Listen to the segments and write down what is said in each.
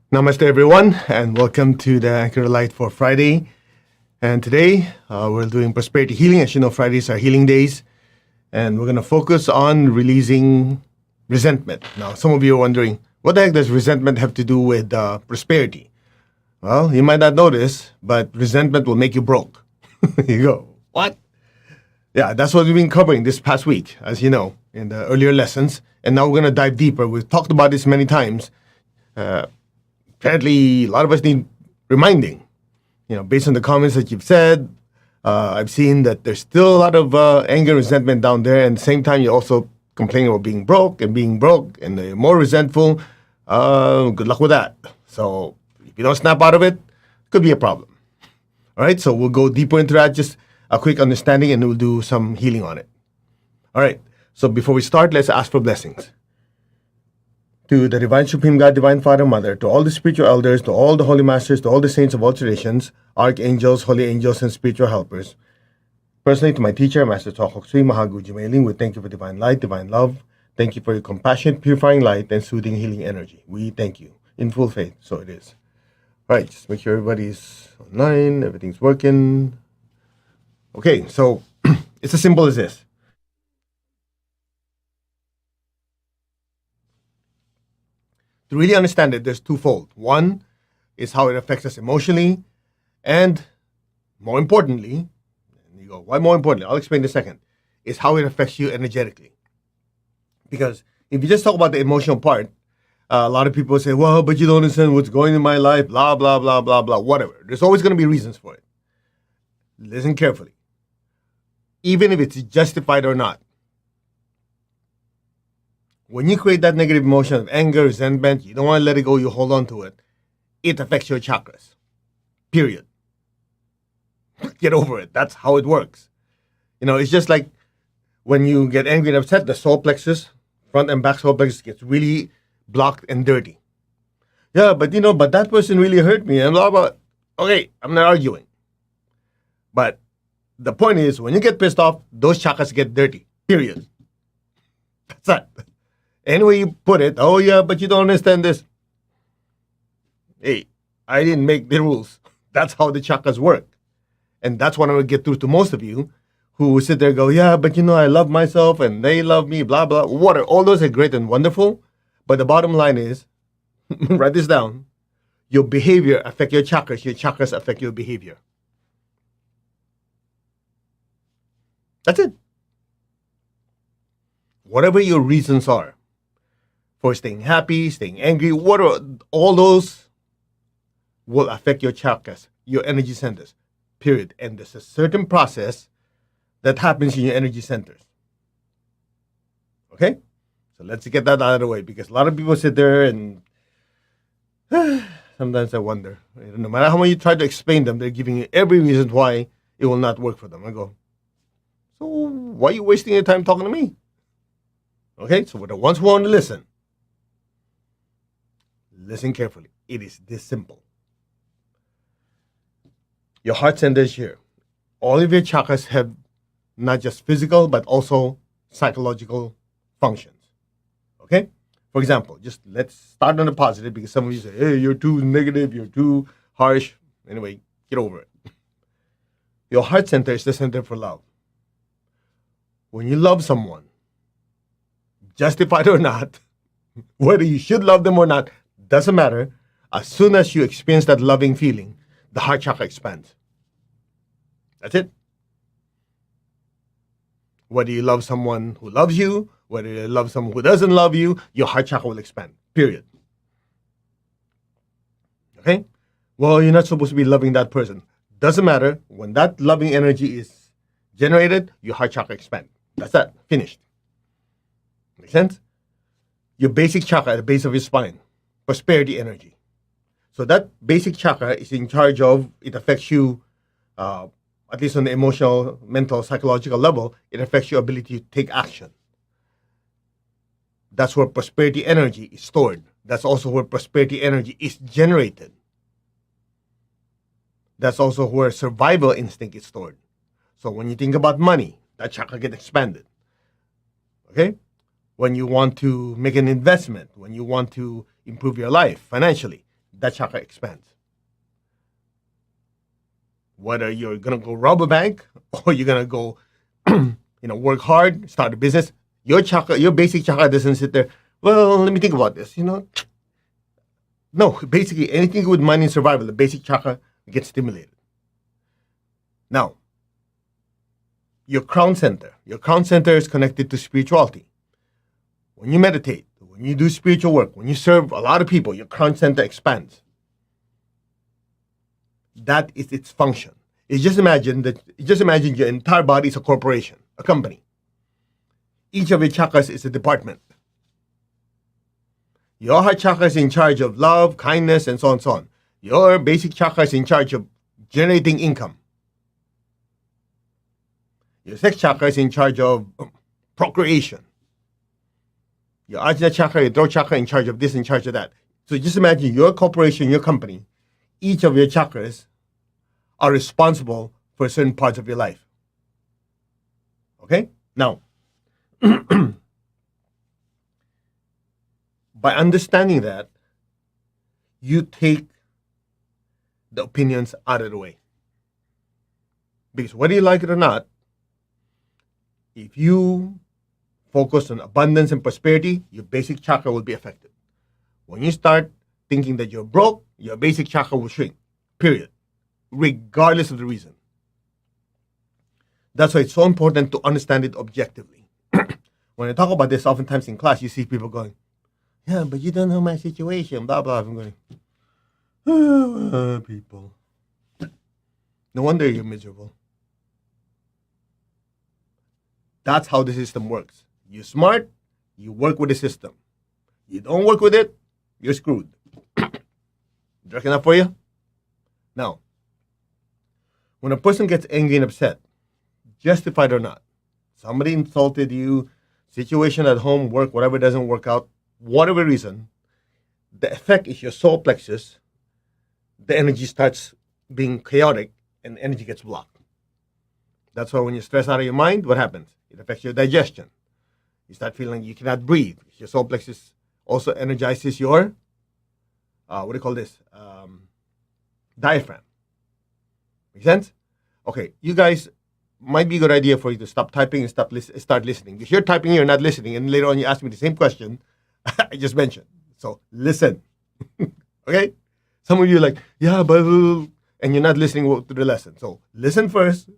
Namaste, everyone, and welcome to the Anchor Light for Friday. And today we're doing prosperity healing. As you know, Fridays are healing days, and we're going to focus on releasing resentment. Now, some of you are wondering, what the heck does resentment have to do with prosperity? Well, you might not notice, but resentment will make you broke. You go, what? Yeah, that's what we've been covering this past week, as you know, in the earlier lessons. And now we're going to dive deeper. We've talked about this many times. Apparently, a lot of us need reminding. Based on the comments that you've said, I've seen that there's still a lot of anger and resentment down there. And at the same time, you're also complaining about being broke, and you're more resentful. Good luck with that. So if you don't snap out of it, it could be a problem. All right, so we'll go deeper into that, just a quick understanding, and we'll do some healing on it. All right, so before we start, let's ask for blessings. To the Divine Supreme God, Divine Father, Mother, to all the spiritual elders, to all the holy masters, to all the saints of all traditions, archangels, holy angels, and spiritual helpers. Personally, to my teacher, Master Tokok Sui Mahaguji Mailing, we thank you for divine light, divine love. Thank you for your compassionate, purifying light, and soothing, healing energy. We thank you in full faith. So it is. All right, just make sure everybody's online, everything's working. Okay, so it's as simple as this. To really understand it, there's twofold. One is how it affects us emotionally, and more importantly, and you go, why more importantly? I'll explain in a second, is how it affects you energetically. Because if you just talk about the emotional part, a lot of people say, well, but you don't understand what's going in my life, blah, blah, blah, blah, blah, whatever. There's always going to be reasons for it. Listen carefully. Even if it's justified or not. When you create that negative emotion of anger, resentment, you don't want to let it go, you hold on to it, it affects your chakras. Period. Get over it. That's how it works. It's just like when you get angry and upset, the solar plexus, front and back solar plexus gets really blocked and dirty. Yeah, but that person really hurt me and blah, blah. Okay, I'm not arguing. But the point is, when you get pissed off, those chakras get dirty. Period. That's that. Any way you put it, oh yeah, but you don't understand this. Hey, I didn't make the rules. That's how the chakras work. And that's what I would get through to most of you who sit there and go, yeah, but I love myself and they love me, blah, blah, whatever. All those are great and wonderful. But the bottom line is, write this down, your behavior affects your chakras affect your behavior. That's it. Whatever your reasons are for staying happy, staying angry, all those will affect your chakras, your energy centers, period. And there's a certain process that happens in your energy centers. Okay? So let's get that out of the way, because a lot of people sit there and sometimes I wonder, no matter how much you try to explain them, they're giving you every reason why it will not work for them. I go, so why are you wasting your time talking to me? Okay, so for the ones who want to listen carefully. It is this simple. Your heart center is here. All of your chakras have not just physical, but also psychological functions. Okay? For example, just let's start on the positive, because some of you say, hey, you're too negative, you're too harsh. Anyway, get over it. Your heart center is the center for love. When you love someone, justified or not, whether you should love them or not, doesn't matter. As soon as you experience that loving feeling, the heart chakra expands. That's it. Whether you love someone who loves you, whether you love someone who doesn't love you, your heart chakra will expand. Period. Okay? Well, you're not supposed to be loving that person. Doesn't matter. When that loving energy is generated, your heart chakra expands. That's that. Finished. Make sense? Your basic chakra at the base of your spine. Prosperity energy. So that basic chakra is in charge of, it affects you, at least on the emotional, mental, psychological level, it affects your ability to take action. That's where prosperity energy is stored. That's also where prosperity energy is generated. That's also where survival instinct is stored. So when you think about money, that chakra gets expanded. Okay? When you want to make an investment, when you want to improve your life financially, that chakra expands. Whether you're gonna go rob a bank or you're gonna go, work hard, start a business, your chakra, your basic chakra doesn't sit there. Well, let me think about this. No, basically anything with money and survival, the basic chakra gets stimulated. Now, your crown center is connected to spirituality. When you meditate, when you do spiritual work, when you serve a lot of people, your crown center expands. That is its function. Just imagine your entire body is a corporation, a company. Each of your chakras is a department. Your heart chakra is in charge of love, kindness, and so on and so on. Your basic chakra is in charge of generating income. Your sex chakra is in charge of procreation. Your ajna chakra, your throat chakra in charge of this, in charge of that. So just imagine your corporation, your company, each of your chakras are responsible for certain parts of your life. Okay? Now, by understanding that, you take the opinions out of the way. Because whether you like it or not, if you focus on abundance and prosperity, your basic chakra will be affected. When you start thinking that you're broke, your basic chakra will shrink, period, regardless of the reason. That's why it's so important to understand it objectively. When I talk about this, oftentimes in class, you see people going, yeah, but you don't know my situation, blah, blah. I'm going, people. No wonder you're miserable. That's how the system works. You're smart, you work with the system. You don't work with it, you're screwed. Dark enough for you? Now, when a person gets angry and upset, justified or not, somebody insulted you, situation at home, work, whatever doesn't work out, whatever reason, the effect is your solar plexus, the energy starts being chaotic and energy gets blocked. That's why when you're stressed out of your mind, what happens? It affects your digestion. You start feeling you cannot breathe. Your solar plexus also energizes your, diaphragm. Make sense? Okay, you guys, might be a good idea for you to stop typing and start listening. If you're typing, you're not listening, and later on you ask me the same question I just mentioned. So listen. Okay? Some of you are like, yeah, but, and you're not listening to the lesson. So listen first.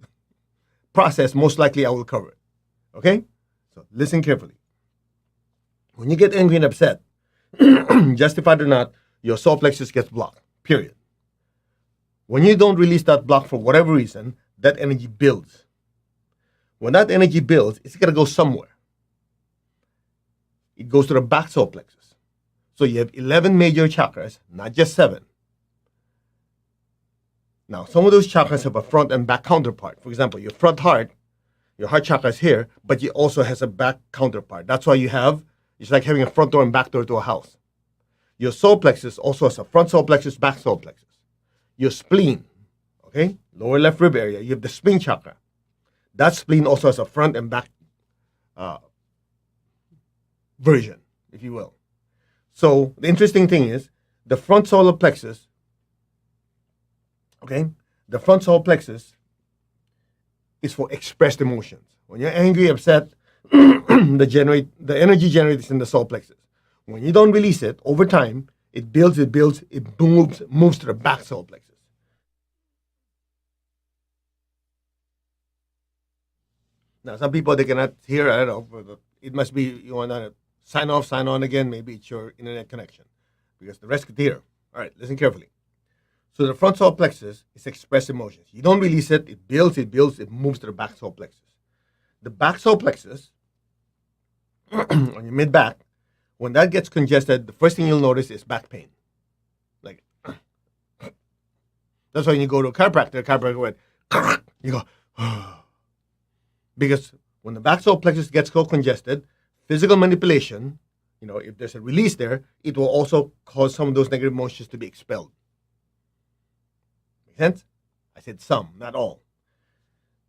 Process, most likely I will cover it. Okay? So listen carefully. When you get angry and upset, justified or not, your solar plexus gets blocked. Period. When you don't release that block for whatever reason, that energy builds. When that energy builds, it's going to go somewhere. It goes to the back solar plexus. So you have 11 major chakras, not just 7. Now, some of those chakras have a front and back counterpart. For example, your front heart, your heart chakra is here, but it also has a back counterpart. That's why it's like having a front door and back door to a house. Your solar plexus also has a front solar plexus, back solar plexus. Your spleen, okay, lower left rib area, you have the spleen chakra. That spleen also has a front and back version, if you will. So the interesting thing is the front solar plexus, okay, the front solar plexus is for expressed emotions. When you're angry, upset, the energy generated in the solar plexus. When you don't release it, over time, it builds, it moves to the back solar plexus. Now, some people, they cannot hear, I don't know, it must be, you want to sign off, sign on again, maybe it's your internet connection, because the rest could hear. All right, listen carefully. So the front solar plexus is expressed emotions. You don't release it, it builds, it moves to the back solar plexus. The back solar plexus, on your mid-back, when that gets congested, the first thing you'll notice is back pain. Like, that's why when you go to a chiropractor went, you go, because when the back solar plexus gets so congested, physical manipulation, if there's a release there, it will also cause some of those negative emotions to be expelled. Make sense? I said some, not all.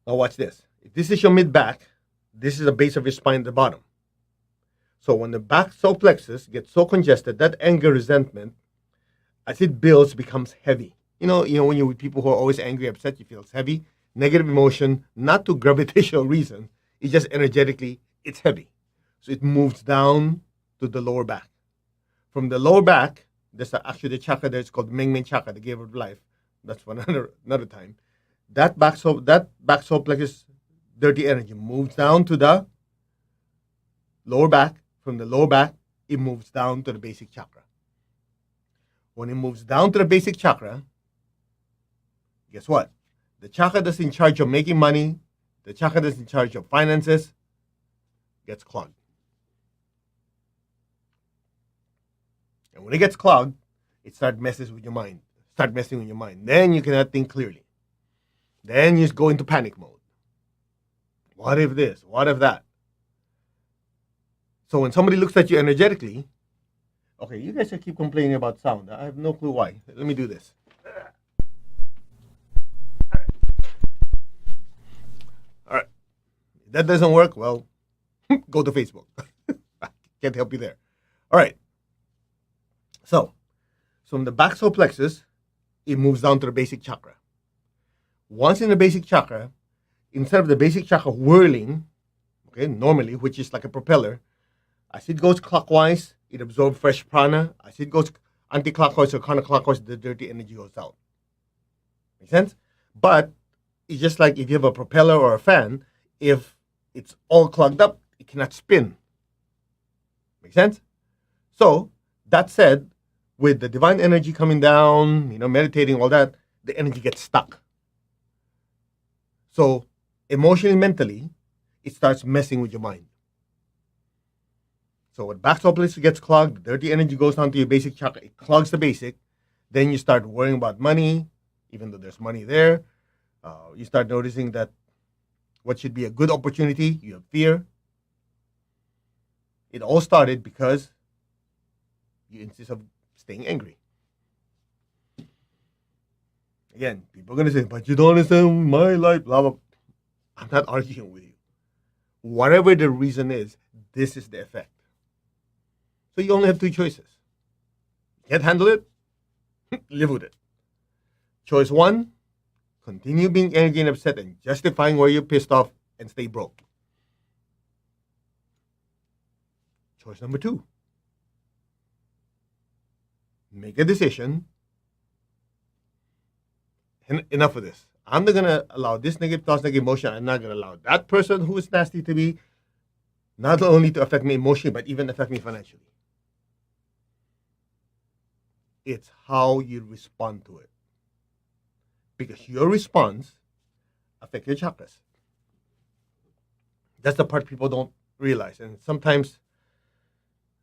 Now watch this. If this is your mid-back, this is the base of your spine at the bottom. So when the back solar plexus gets so congested, that anger, resentment, as it builds, becomes heavy. When you're with people who are always angry, upset, you feel it's heavy. Negative emotion, not to gravitational reason, it's just energetically, it's heavy. So it moves down to the lower back. From the lower back, there's actually the chakra there. It's called Ming chakra, the giver of life. That's for another time. That back soul plexus dirty energy moves down to the lower back. From the lower back, it moves down to the basic chakra. When it moves down to the basic chakra, guess what? The chakra that's in charge of making money, the chakra that's in charge of finances, gets clogged. And when it gets clogged, it starts messing with your mind. Then you cannot think clearly. Then you just go into panic mode. What if this? What if that? So when somebody looks at you energetically, okay, you guys keep complaining about sound. I have no clue why. Let me do this. All right. If that doesn't work, well, go to Facebook. I can't help you there. All right. So from the back solar plexus, it moves down to the basic chakra. Once in the basic chakra, instead of the basic chakra whirling, okay, normally, which is like a propeller, as it goes clockwise, it absorbs fresh prana. As it goes anti-clockwise or counterclockwise, the dirty energy goes out. Make sense? But it's just like if you have a propeller or a fan, if it's all clogged up, it cannot spin. Make sense? So, that said, with the divine energy coming down, meditating, all that, the energy gets stuck. So, emotionally, mentally, it starts messing with your mind. So when back solar plexus gets clogged, the dirty energy goes down to your basic chakra. It clogs the basic. Then you start worrying about money, even though there's money there. You start noticing that what should be a good opportunity, you have fear. It all started because you insist on staying angry. Again, people are going to say, but you don't understand my life, blah, blah. I'm not arguing with you. Whatever the reason is, this is the effect. So you only have two choices. Can't handle it? Live with it. Choice one, continue being angry and upset and justifying where you're pissed off and stay broke. Choice number two, make a decision. And enough of this. I'm not going to allow this negative thoughts, negative emotion. I'm not going to allow that person who is nasty to me not only to affect me emotionally, but even affect me financially. It's how you respond to it. Because your response affects your chakras. That's the part people don't realize. And sometimes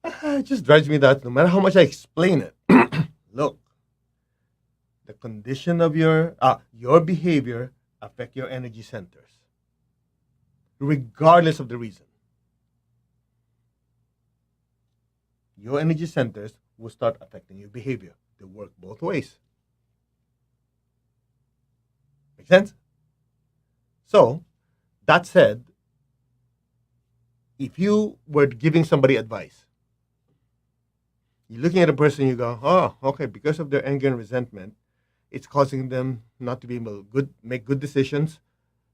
it just drives me that no matter how much I explain it, look, the condition of your behavior affect your energy centers, regardless of the reason. Your energy centers will start affecting your behavior. They work both ways. Make sense? So, that said, if you were giving somebody advice, you're looking at a person, you go, oh, okay, because of their anger and resentment, it's causing them not to be able to make good decisions,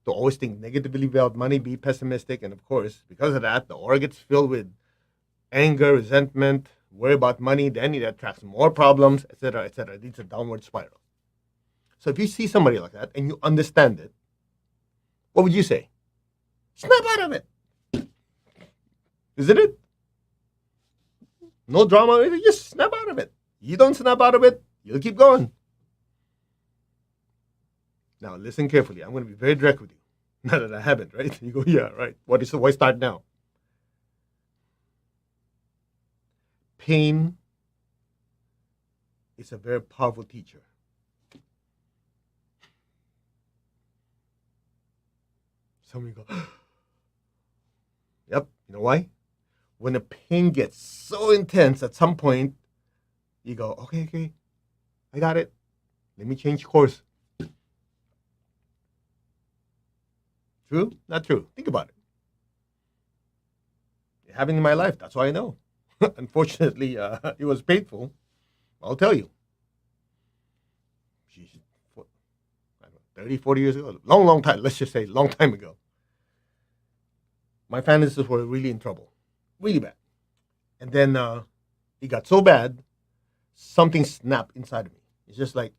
to always think negatively about money, be pessimistic, and of course, because of that, the aura gets filled with anger, resentment, worry about money, then it attracts more problems, etc., etc. It's a downward spiral. So if you see somebody like that and you understand it, what would you say? Snap out of it. Isn't it? No drama, just snap out of it. You don't snap out of it, you'll keep going. Now, listen carefully. I'm going to be very direct with you. Not that I haven't, right? You go, yeah, right. Why start now? Pain is a very powerful teacher. Somebody go, yep. You know why? When the pain gets so intense, at some point, you go, okay, I got it. Let me change course. True? Not true. Think about it. It happened in my life. That's why I know. Unfortunately, it was painful. I'll tell you. 30, 40 years ago, long time, let's just say long time ago, my finances were really in trouble, really bad. And then it got so bad, something snapped inside of me. It's just like,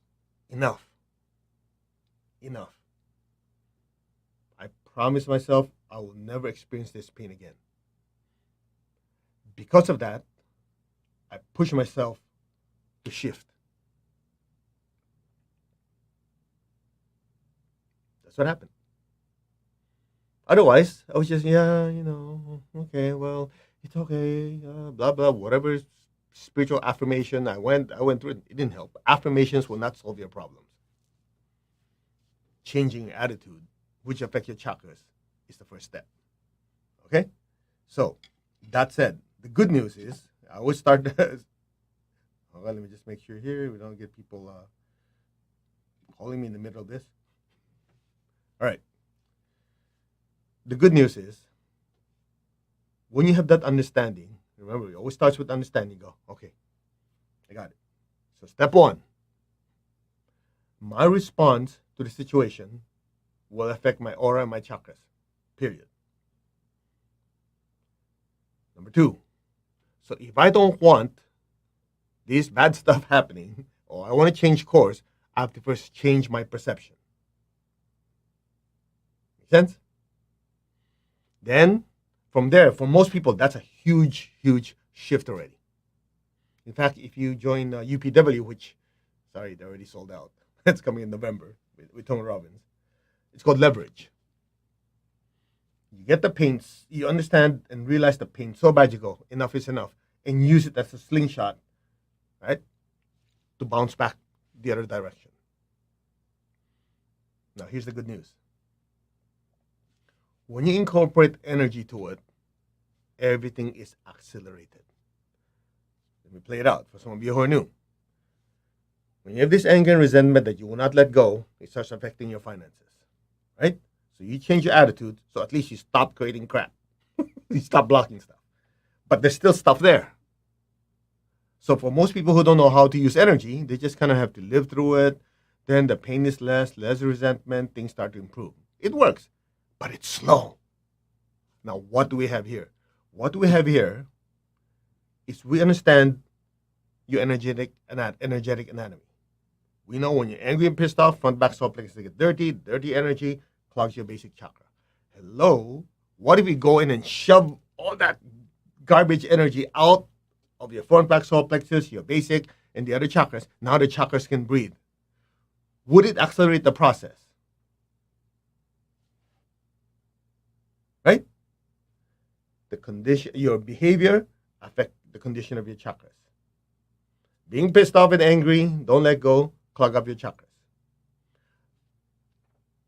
enough. Enough. I promised myself I will never experience this pain again. Because of that, I pushed myself to shift. That's what happened. Otherwise, I was just, yeah, okay, well, it's okay, blah, blah, whatever spiritual affirmation I went through it. It didn't help. Affirmations will not solve your problems. Changing your attitude, which affects your chakras, is the first step. Okay? So, that said, the good news is, I always start, hold on, let me just make sure here, we don't get people calling me in the middle of this. All right. The good news is, when you have that understanding, remember, it always starts with understanding. Go, okay, I got it. So step one, my response to the situation will affect my aura and my chakras, period. Number two, so if I don't want this bad stuff happening, or I want to change course, I have to first change my perception. Make sense? Then, from there, for most people, that's a huge, huge shift already. In fact, if you join UPW, which, sorry, they already sold out. It's coming in November with Tony Robbins. It's called leverage. You get the pain, you understand and realize the pain so bad you go, enough is enough, and use it as a slingshot, right, to bounce back the other direction. Now, here's the good news. When you incorporate energy to it, everything is accelerated. Let me play it out for some of you who are new. When you have this anger and resentment that you will not let go, it starts affecting your finances, right? So you change your attitude, so at least you stop creating crap. You stop blocking stuff. But there's still stuff there. So for most people who don't know how to use energy, they just kind of have to live through it. Then the pain is less resentment, things start to improve. It works, but it's slow. Now, what do we have here? What we have here is we understand your energetic anatomy. We know when you're angry and pissed off, front back solar plexus get dirty energy clogs your basic chakra. Hello? What if we go in and shove all that garbage energy out of your front back solar plexus, your basic, and the other chakras? Now the chakras can breathe. Would it accelerate the process? Right? The condition, your behavior affect the condition of your chakras. Being pissed off and angry, don't let go, clog up your chakras.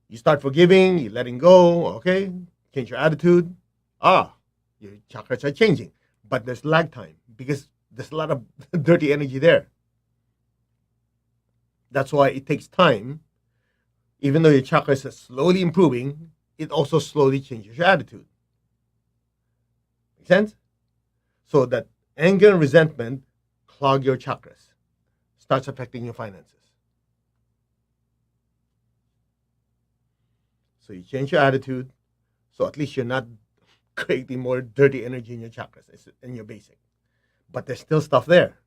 You start forgiving, you're letting go, okay? Change your attitude. Your chakras are changing. But there's lag time because there's a lot of dirty energy there. That's why it takes time. Even though your chakras are slowly improving, it also slowly changes your attitude. Make sense? So that anger and resentment clog your chakras, starts affecting your finances. So you change your attitude, so at least you're not creating more dirty energy in your chakras, in your basic. But there's still stuff there.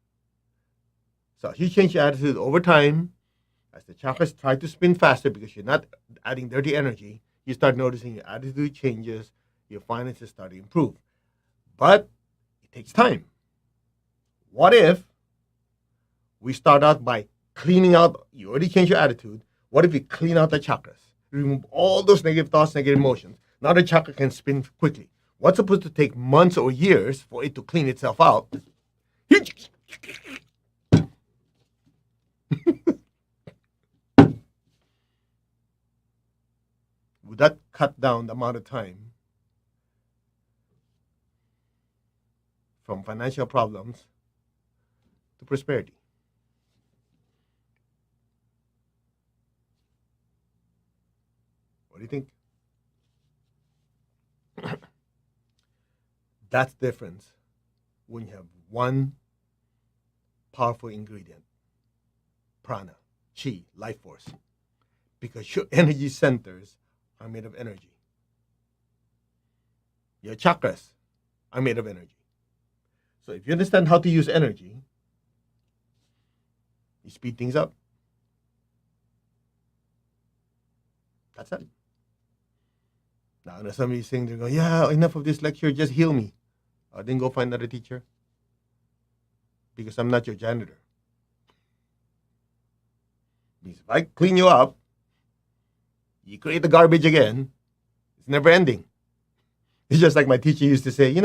So as you change your attitude over time, as the chakras try to spin faster because you're not adding dirty energy, you start noticing your attitude changes, your finances start to improve. But it takes time. What if we start out by cleaning out, you already changed your attitude, what if we clean out the chakras? Remove all those negative thoughts, negative emotions. Now the chakra can spin quickly. What's supposed to take months or years for it to clean itself out? Would that cut down the amount of time from financial problems to prosperity? What do you think? That's the difference when you have one powerful ingredient, prana, chi, life force. Because your energy centers are made of energy. Your chakras are made of energy. So if you understand how to use energy, you speed things up. That's it. Now, I know somebody's saying, they're going, yeah, enough of this lecture, just heal me. Then go find another teacher. Because I'm not your janitor. Because if I clean you up, you create the garbage again, it's never ending. It's just like my teacher used to say,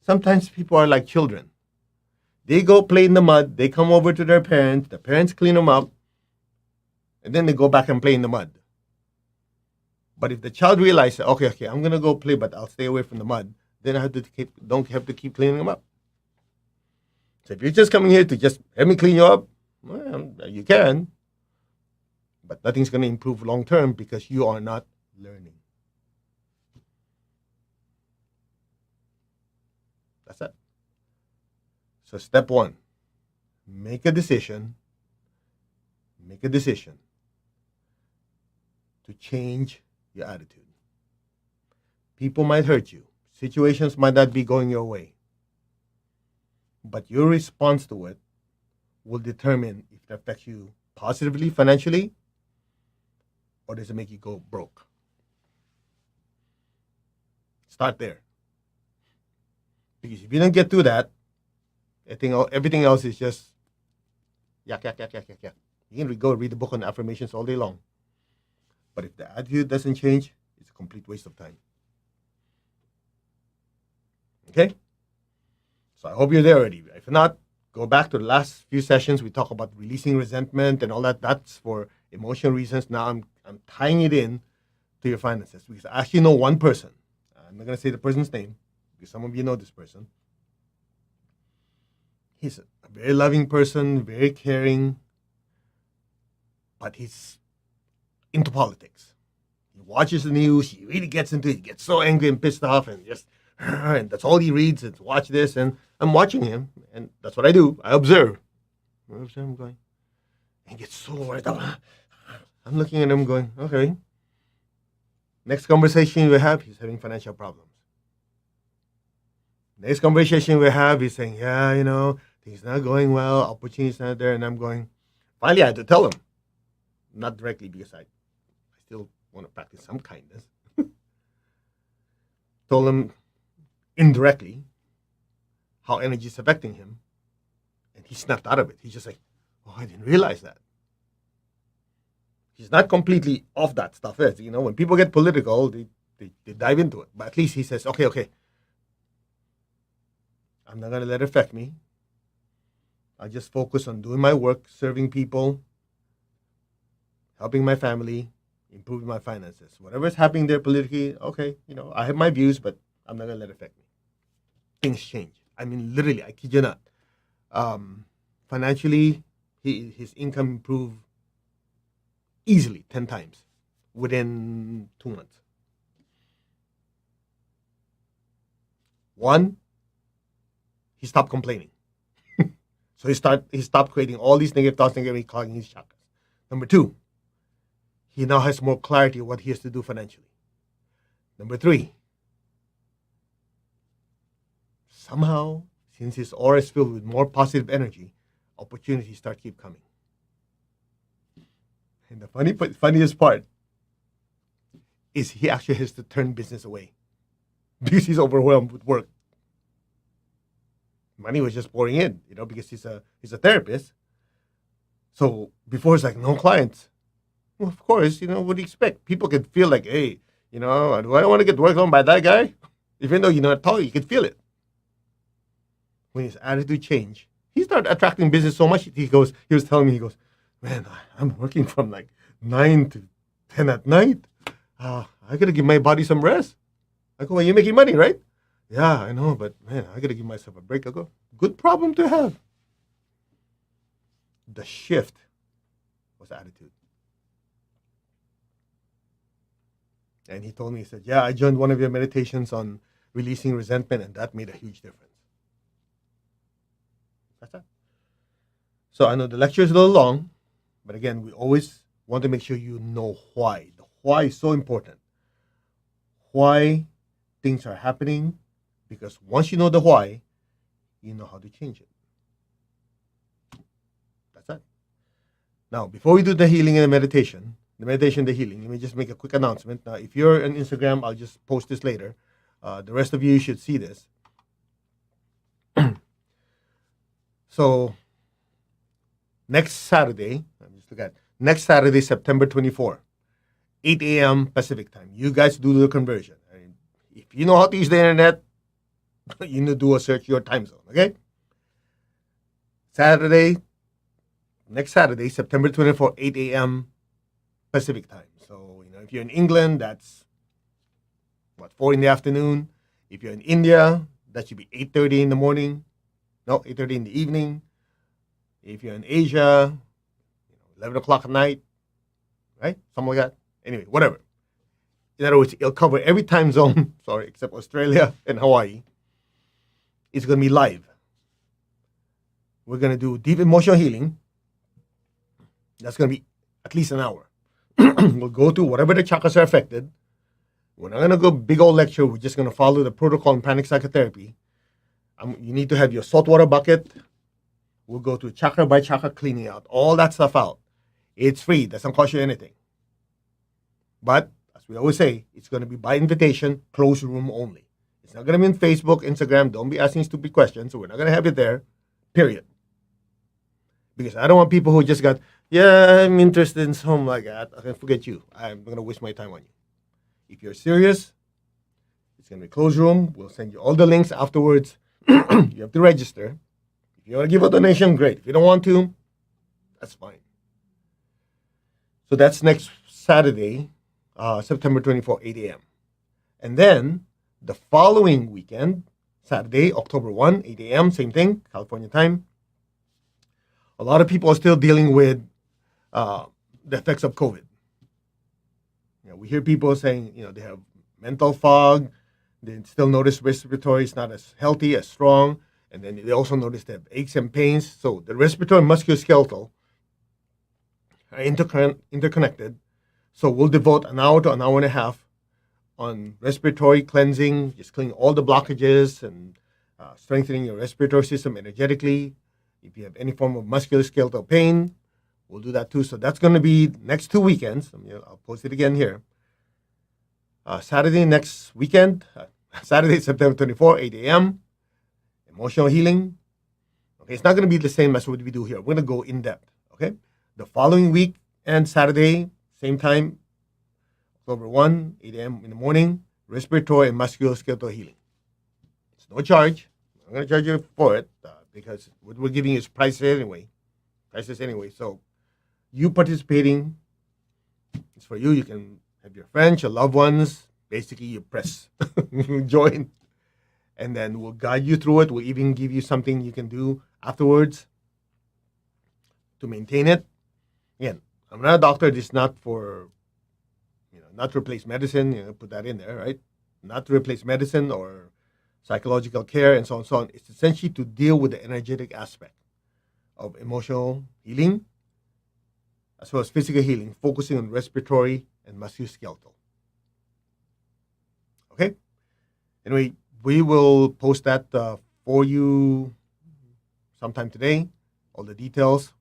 sometimes people are like children. They go play in the mud, they come over to their parents, the parents clean them up, and then they go back and play in the mud. But if the child realizes, okay, I'm gonna go play, but I'll stay away from the mud, then don't have to keep cleaning them up. So if you're just coming here to just let me clean you up, well, you can, but nothing's gonna improve long term because you are not learning. That's it. So step 1, make a decision to change your attitude. People might hurt you. Situations might not be going your way. But your response to it will determine if it affects you positively, financially, or does it make you go broke? Start there. Because if you don't get through that, everything else is just yak. You can go read the book on affirmations all day long. But if the attitude doesn't change, it's a complete waste of time. Okay? So I hope you're there already. If not, go back to the last few sessions. We talk about releasing resentment and all that. That's for emotional reasons. Now I'm tying it in to your finances because I actually know one person. I'm not going to say the person's name because some of you know this person. He's a very loving person, very caring, but he's into politics. He watches the news, he really gets into it, he gets so angry and pissed off and that's all he reads is watch this, and I'm watching him, and that's what I do. I observe. I'm going, he gets so worried out. I'm looking at him going, okay. Next conversation we have, he's having financial problems. Next conversation we have, he's saying, things not going well, opportunities not there, and I'm going, finally I had to tell him. Not directly because I still want to practice some kindness. Told him indirectly how energy is affecting him, and he snapped out of it. He's just like, I didn't realize that. He's not completely off that stuff. When people get political, they dive into it. But at least he says, okay, I'm not going to let it affect me. I just focus on doing my work, serving people, helping my family, improving my finances. Whatever's happening there politically, okay, I have my views, but I'm not going to let it affect me. Things change. I mean, literally, I kid you not. Financially, his income improved easily 10 times within 2 months. 1, he stopped complaining. So he stopped creating all these negative thoughts, clogging his chakras. Number 2, he now has more clarity of what he has to do financially. Number 3, somehow, since his aura is filled with more positive energy, opportunities keep coming. And the funniest part is he actually has to turn business away because he's overwhelmed with work. Money was just pouring in, because he's a therapist. So before it's like no clients. Well, of course, what do you expect? People can feel like, hey, do I want to get worked on by that guy? Even though you're not tall, you can feel it. When his attitude changed, he started attracting business so much. He was telling me, man, I'm working from like 9 to 10 at night. I got to give my body some rest. I go, well, you're making money, right? Yeah, I know, but man, I got to give myself a break. I go, good problem to have. The shift was attitude. And he told me, he said, yeah, I joined one of your meditations on releasing resentment, and that made a huge difference. That's it. So I know the lecture is a little long, but again, we always want to make sure you know why. The why is so important. Why things are happening, because once you know the why, you know how to change it. That's it. Now, before we do the healing and the meditation, the healing, let me just make a quick announcement. Now, if you're on Instagram, I'll just post this later. The rest of you should see this. So, next Saturday, let me just look at next Saturday, September 24, 8 a.m. Pacific time. You guys do the conversion. I mean, if you know how to use the internet, you need to do a search your time zone, okay? Next Saturday, September 24, 8 a.m. Pacific time. So, if you're in England, that's 4 in the afternoon. If you're in India, that should be 8:30 in the morning. No, 8:30 in the evening. If you're in Asia, 11 o'clock at night, right? Something like that. Anyway, whatever. In other words, it'll cover every time zone, except Australia and Hawaii. It's going to be live. We're going to do deep emotional healing. That's going to be at least an hour. We'll go to whatever the chakras are affected. We're not going to go big old lecture. We're just going to follow the protocol in panic psychotherapy. You need to have your saltwater bucket. We'll go to chakra by chakra, cleaning out all that stuff out. It's free. Doesn't cost you anything. But, as we always say, it's going to be by invitation, closed room only. It's not going to be on Facebook, Instagram. Don't be asking stupid questions. So we're not going to have it there, period. Because I don't want people who just got, I'm interested in something like that. I can forget you. I'm going to waste my time on you. If you're serious, it's going to be closed room. We'll send you all the links afterwards. You have to register. If you want to give a donation, great. If you don't want to, that's fine. So that's next Saturday, September 24, 8 a.m. And then the following weekend, Saturday, October 1, 8 a.m., same thing, California time. A lot of people are still dealing with the effects of COVID. We hear people saying, they have mental fog. They still notice respiratory is not as healthy, as strong. And then they also notice they have aches and pains. So the respiratory and musculoskeletal are interconnected. So we'll devote an hour to an hour and a half on respiratory cleansing, just cleaning all the blockages and strengthening your respiratory system energetically. If you have any form of musculoskeletal pain, we'll do that too. So that's going to be next 2 weekends. I'll post it again here. Saturday next weekend, Saturday, September 24, 8 a.m. Emotional healing. Okay, it's not going to be the same as what we do here. We're going to go in depth. Okay, the following week and Saturday, same time, October 1, 8 a.m. in the morning, respiratory and musculoskeletal healing. It's no charge. I'm going to charge you for it because what we're giving you is prices anyway. So you participating, it's for you. You can have your friends, your loved ones. Basically, you press join, and then we'll guide you through it. We'll even give you something you can do afterwards to maintain it. Again, I'm not a doctor. This is not for, not to replace medicine. Put that in there, right? Not to replace medicine or psychological care and so on and so on. It's essentially to deal with the energetic aspect of emotional healing as well as physical healing, focusing on respiratory and musculoskeletal. Okay? Anyway, we will post that for you sometime today. All the details.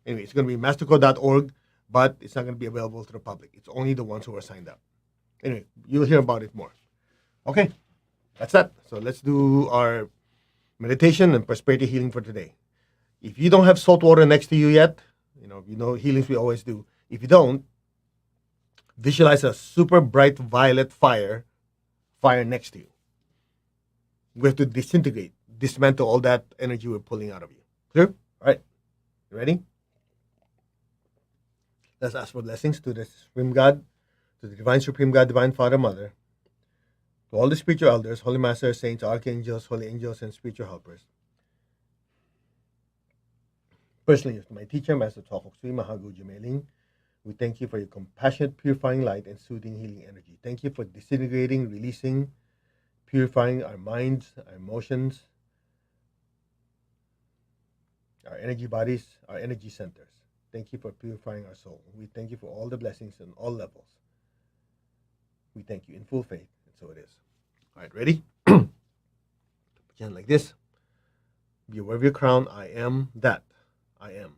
Anyway, it's going to be mastercode.org, but it's not going to be available to the public. It's only the ones who are signed up. Anyway, you'll hear about it more. Okay, that's that. So let's do our meditation and prosperity healing for today. If you don't have salt water next to you yet, healings we always do. If you don't, visualize a super bright violet fire next to you. We have to dismantle all that energy we're pulling out of you. Clear? All right. You ready? Let's ask for blessings to the Supreme God, to the Divine Supreme God, Divine Father, Mother, to all the spiritual elders, Holy Masters, Saints, Archangels, Holy Angels, and spiritual helpers. Personally, to my teacher, Master Tokok Sui Mahagu Jumeling, we thank you for your compassionate, purifying light and soothing, healing energy. Thank you for disintegrating, releasing, purifying our minds, our emotions, our energy bodies, our energy centers. thank you for purifying our soul. We thank you for all the blessings on all levels. We thank you in full faith, and so it is. All right, ready? Put your hand like this. Be aware of your crown. I am that. I am.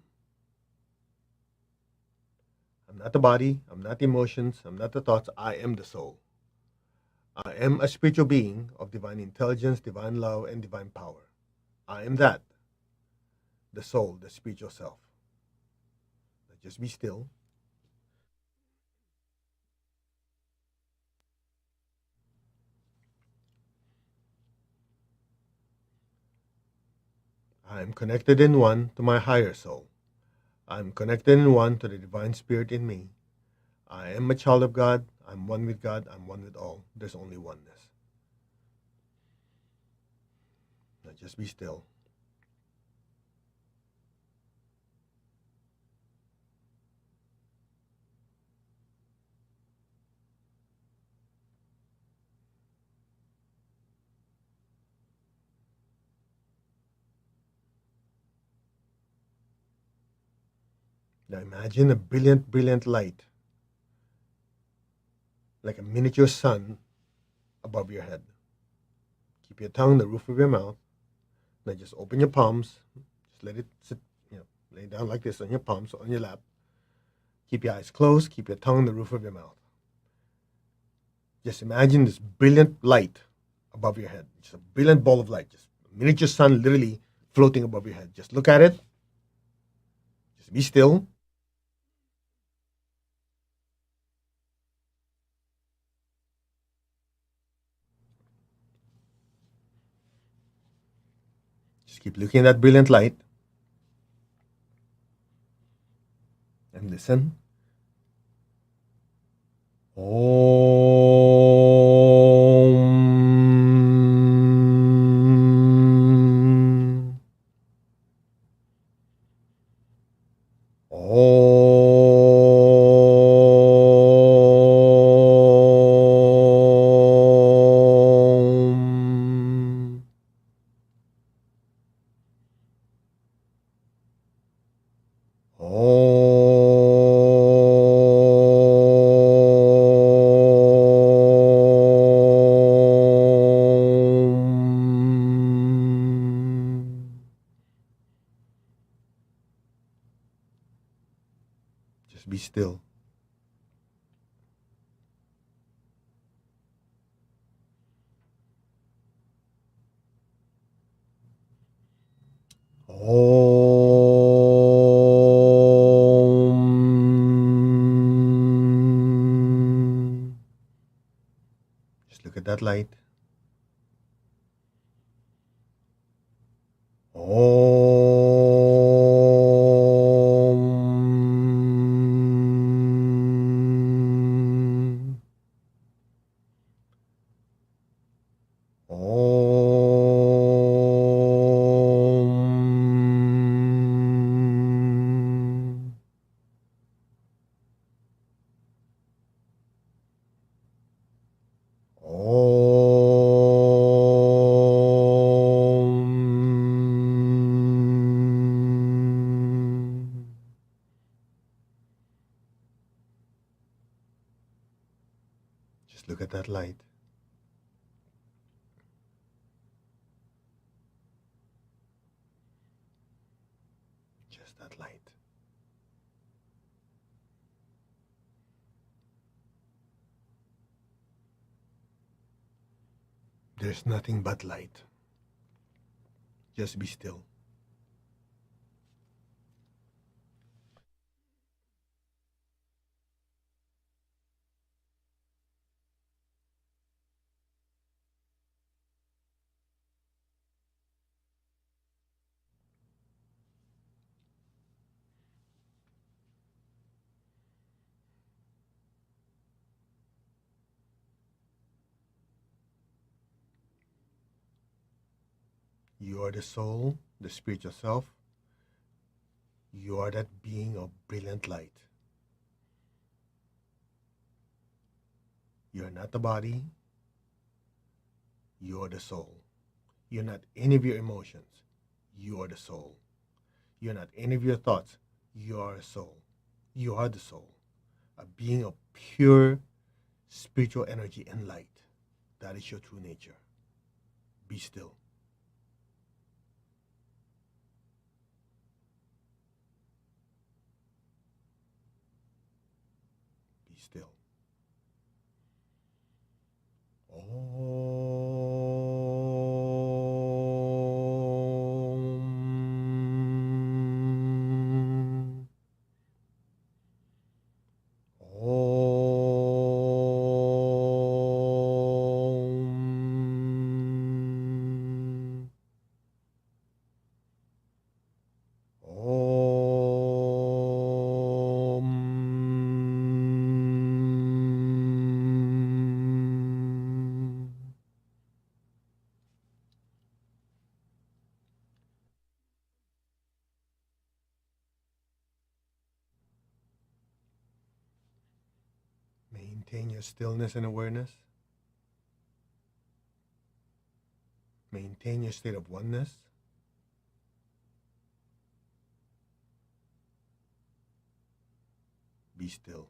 I'm not the body. I'm not the emotions. I'm not the thoughts. I am the soul. I am a spiritual being of divine intelligence, divine love, and divine power. I am that. The soul, the spiritual self. Now just be still. I am connected in one to my higher soul. I am connected in one to the divine spirit in me. I am a child of God. I'm one with God. I'm one with all. There's only oneness. Now just be still. Now imagine a brilliant, brilliant light, like a miniature sun above your head. Keep your tongue on the roof of your mouth. Now just open your palms. Just let it sit, lay down like this on your palms, on your lap. Keep your eyes closed. Keep your tongue on the roof of your mouth. Just imagine this brilliant light above your head. Just a brilliant ball of light. Just a miniature sun literally floating above your head. Just look at it. Just be still. Just keep looking at that brilliant light. And listen. Om. Om. Om. Just be still. Om. Just look at that light. Om. Om. Om. Just look at that light. Just that light. There's nothing but light. Just be still. You are the soul, the spiritual self. You are that being of brilliant light. You are not the body. You are the soul. You're not any of your emotions. You are the soul. You're not any of your thoughts. You are a soul. You are the soul, a being of pure spiritual energy and light. That is your true nature. Be still. Be still. Om. Om. Om. Maintain your stillness and awareness. Maintain your state of oneness. Be still.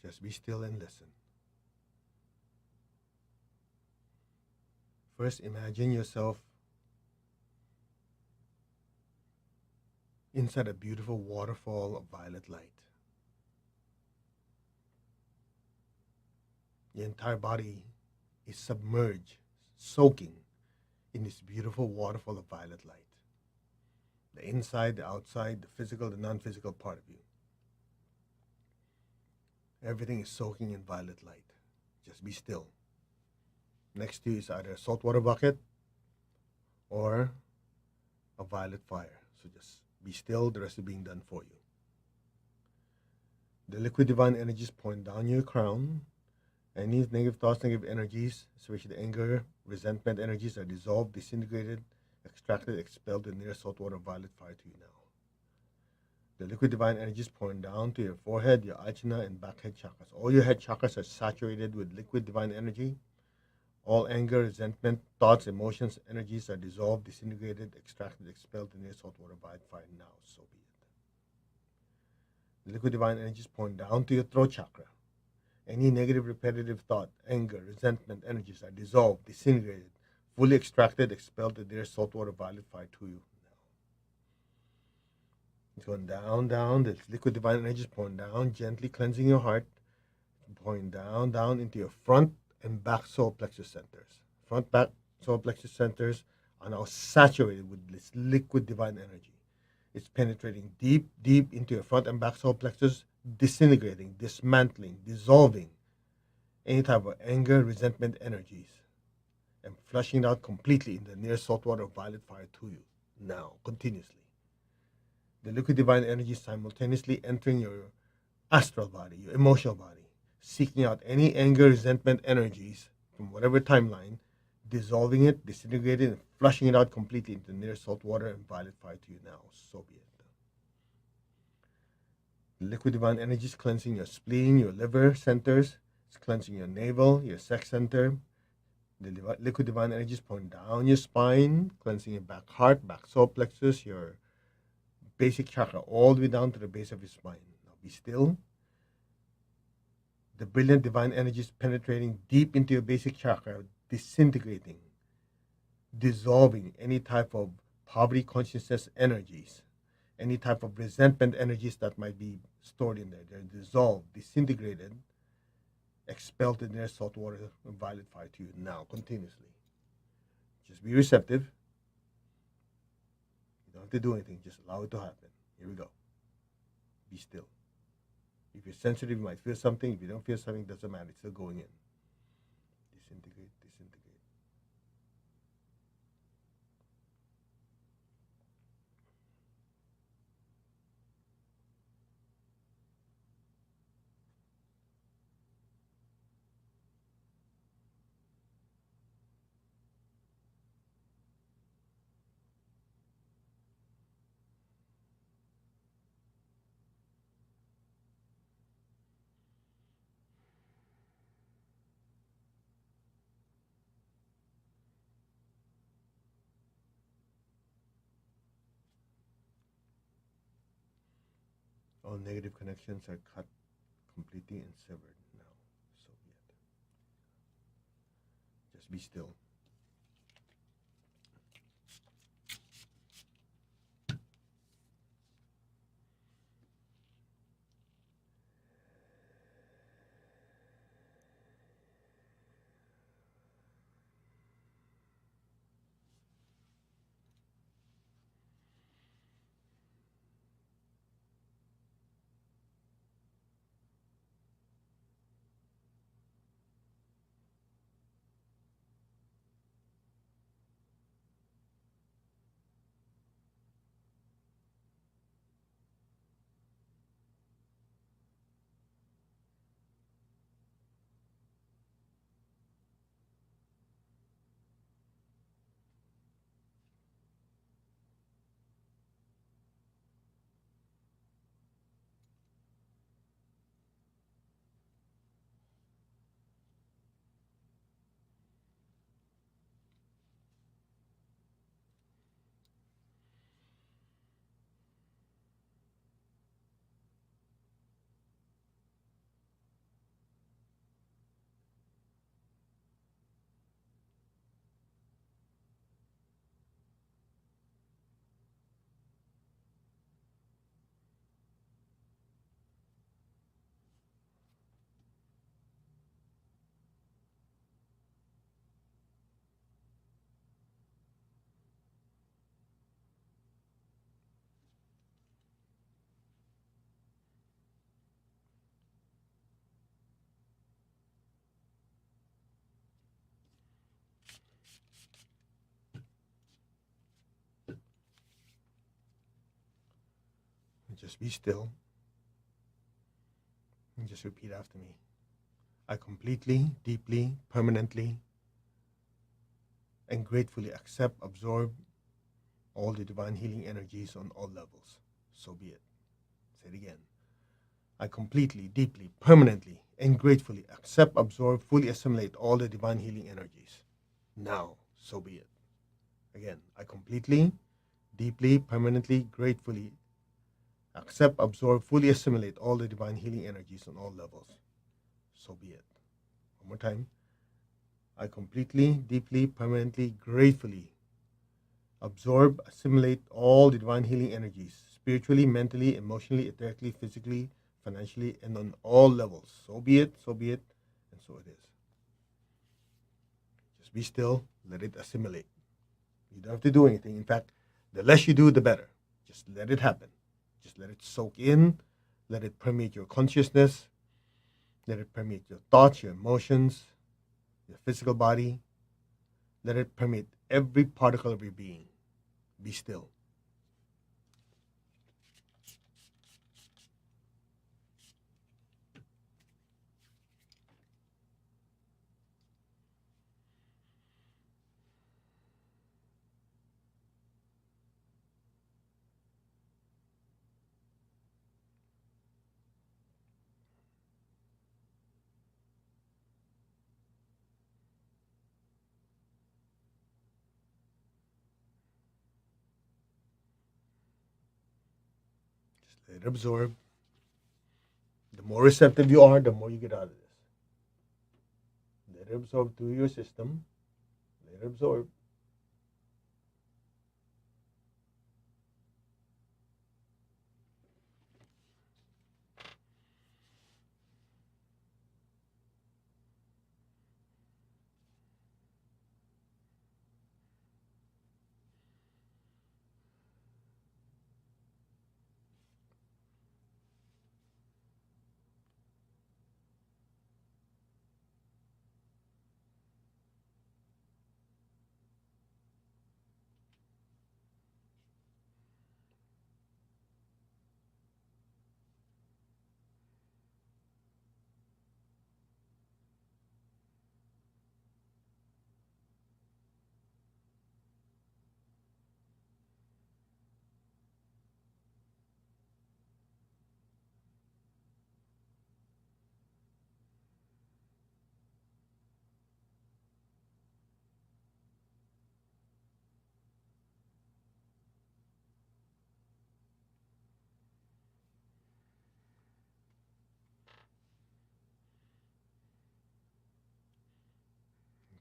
Just be still and listen. First, imagine yourself inside a beautiful waterfall of violet light. Your entire body is submerged, soaking in this beautiful waterfall of violet light. The inside, the outside, the physical, the non-physical part of you. Everything is soaking in violet light. Just be still. Next to you is either a saltwater bucket or a violet fire. So just be still, the rest is being done for you. The liquid divine energies point down your crown. Any negative thoughts, negative energies, especially the anger, resentment energies, are dissolved, disintegrated, extracted, expelled in near saltwater violet fire to you now. The liquid divine energies pouring down to your forehead, your ajna, and back head chakras. All your head chakras are saturated with liquid divine energy. All anger, resentment, thoughts, emotions, energies are dissolved, disintegrated, extracted, expelled in near saltwater violet fire now. So be it. The liquid divine energies pouring down to your throat chakra. Any negative repetitive thought, anger, resentment energies are dissolved, disintegrated, fully extracted, expelled in near saltwater violet fire to you. It's going down, down. The liquid divine energy is pouring down, gently cleansing your heart, pouring down, down into your front and back solar plexus centers. Front, back solar plexus centers are now saturated with this liquid divine energy. It's penetrating deep, deep into your front and back solar plexus, disintegrating, dismantling, dissolving any type of anger, resentment energies, and flushing it out completely in the near saltwater violet fire to you now, continuously. The liquid divine energy simultaneously entering your astral body, your emotional body, seeking out any anger, resentment energies from whatever timeline, dissolving it, disintegrating it, and flushing it out completely into near salt water and violet fire to you now. So be it. The liquid divine energy is cleansing your spleen, your liver centers. It's cleansing your navel, your sex center. The liquid divine energy is pouring down your spine, cleansing your back heart, back solar plexus, your basic chakra, all the way down to the base of your spine. Now be still. The brilliant divine energy is penetrating deep into your basic chakra, disintegrating, dissolving any type of poverty consciousness energies, any type of resentment energies that might be stored in there. They're dissolved, disintegrated, expelled in their salt water and violet fire to you now, continuously. Just be receptive. You don't have to do anything, just allow it to happen. Here we go. Be still. If you're sensitive, you might feel something. If you don't feel something, it doesn't matter. It's still going in. Disintegrate, disintegrate. All negative connections are cut completely and severed now. So be it. Just be still. Just be still and just repeat after me. I completely, deeply, permanently, and gratefully accept, absorb all the divine healing energies on all levels. So be it. Say it again. I completely, deeply, permanently, and gratefully accept, absorb, fully assimilate all the divine healing energies. Now, so be it. Again, I completely, deeply, permanently, gratefully accept, absorb, fully assimilate all the divine healing energies on all levels. So be it. One more time. I completely, deeply, permanently, gratefully absorb, assimilate all the divine healing energies, spiritually, mentally, emotionally, etherically, physically, financially, and on all levels. So be it, and so it is. Just be still, let it assimilate. You don't have to do anything. In fact, the less you do, the better. Just let it happen. Just let it soak in, let it permeate your consciousness, let it permeate your thoughts, your emotions, your physical body. Let it permeate every particle of your being. Be still. Just let it absorb. The more receptive you are, the more you get out of this. Let it absorb through your system. Let it absorb.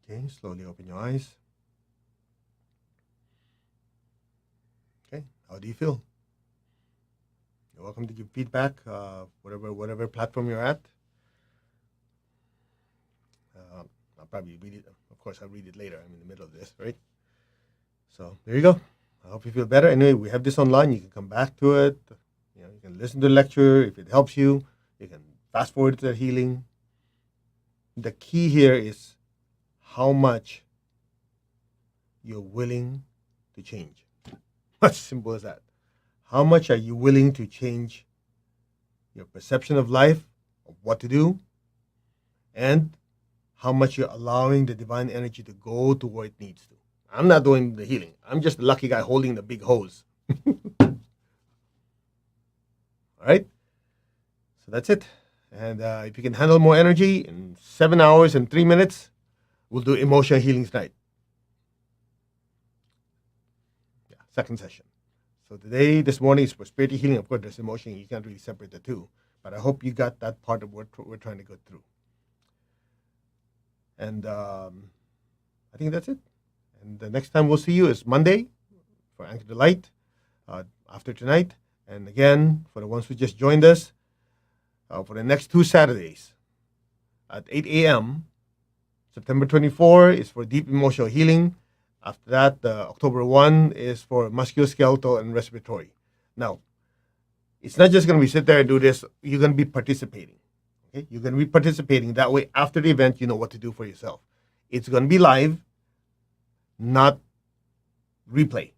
Okay, slowly open your eyes. Okay, how do you feel? You're welcome to give feedback, whatever platform you're at. I'll probably read it. Of course, I'll read it later. I'm in the middle of this, right? So there you go. I hope you feel better. Anyway, we have this online. You can come back to it. You can listen to the lecture if it helps you. You can fast forward to the healing. The key here is how much you're willing to change. As simple as that. How much are you willing to change your perception of life, of what to do, and how much you're allowing the divine energy to go to where it needs to. I'm not doing the healing. I'm just the lucky guy holding the big hose. All right? So that's it. And if you can handle more energy in 7 hours and 3 minutes, we'll do emotional healing tonight. Yeah, second session. So today, this morning is for spiritual healing. Of course, there's emotion. You can't really separate the two. But I hope you got that part of what we're trying to go through. And I think that's it. And the next time we'll see you is Monday for Anchor the Light after tonight. And again, for the ones who just joined us, for the next 2 Saturdays at 8 a.m., September 24 is for deep emotional healing. After that, October 1 is for musculoskeletal and respiratory. Now, it's not just going to be sit there and do this. You're going to be participating. Okay? You're going to be participating. That way, after the event, you know what to do for yourself. It's going to be live, not replay.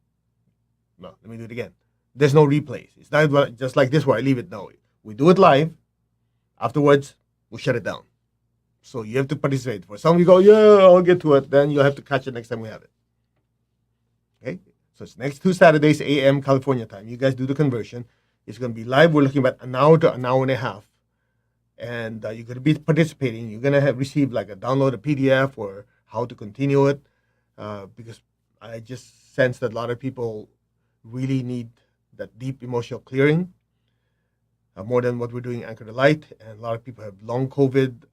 No, let me do it again. There's no replays. It's not just like this where I leave it. No, we do it live. Afterwards, we'll shut it down. So you have to participate. For some, you go, yeah, I'll get to it. Then you'll have to catch it next time we have it. Okay? So it's next 2 Saturdays, a.m. California time. You guys do the conversion. It's going to be live. We're looking at an hour to an hour and a half. And you're going to be participating. You're going to have received like a download a PDF or how to continue it. Because I just sense that a lot of people really need that deep emotional clearing. More than what we're doing Anchor the Light. And a lot of people have long COVID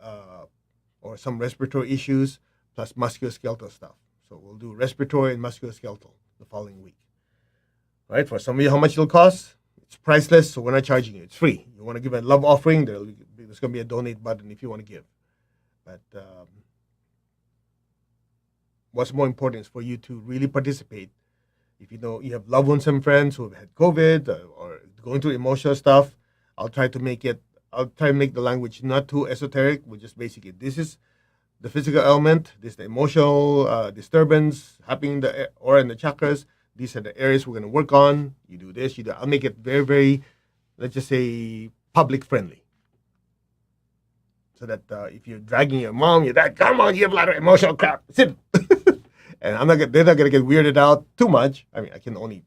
or some respiratory issues, plus musculoskeletal stuff. So we'll do respiratory and musculoskeletal the following week. All right, for some of you, how much it'll cost? It's priceless, so we're not charging you. It's free. You want to give a love offering, there's going to be a donate button if you want to give. But what's more important is for you to really participate. If you know you have loved ones and friends who have had COVID or going through emotional stuff, I'll try to make the language not too esoteric. We're just basically, this is the physical element, this is the emotional disturbance happening in the aura and the chakras. These are the areas we're going to work on. You do this, you do. I'll make it very, very, let's just say, public friendly. So that if you're dragging your mom, your dad, come on, you have a lot of emotional crap. Sit. And they're not going to get weirded out too much. I mean, I can only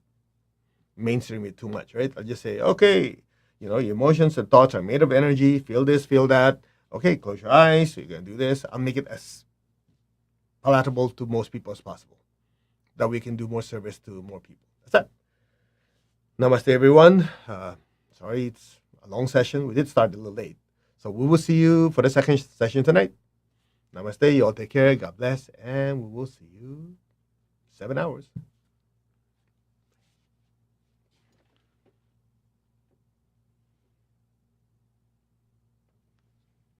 mainstream it too much, right? I'll just say, okay, your emotions and thoughts are made of energy. Feel this, feel that. Okay, close your eyes. So you're going to do this. I'll make it as palatable to most people as possible. That we can do more service to more people. That's it. Namaste, everyone. Sorry, it's a long session. We did start a little late. So we will see you for the second session tonight. Namaste. You all take care. God bless. And we will see you 7 hours.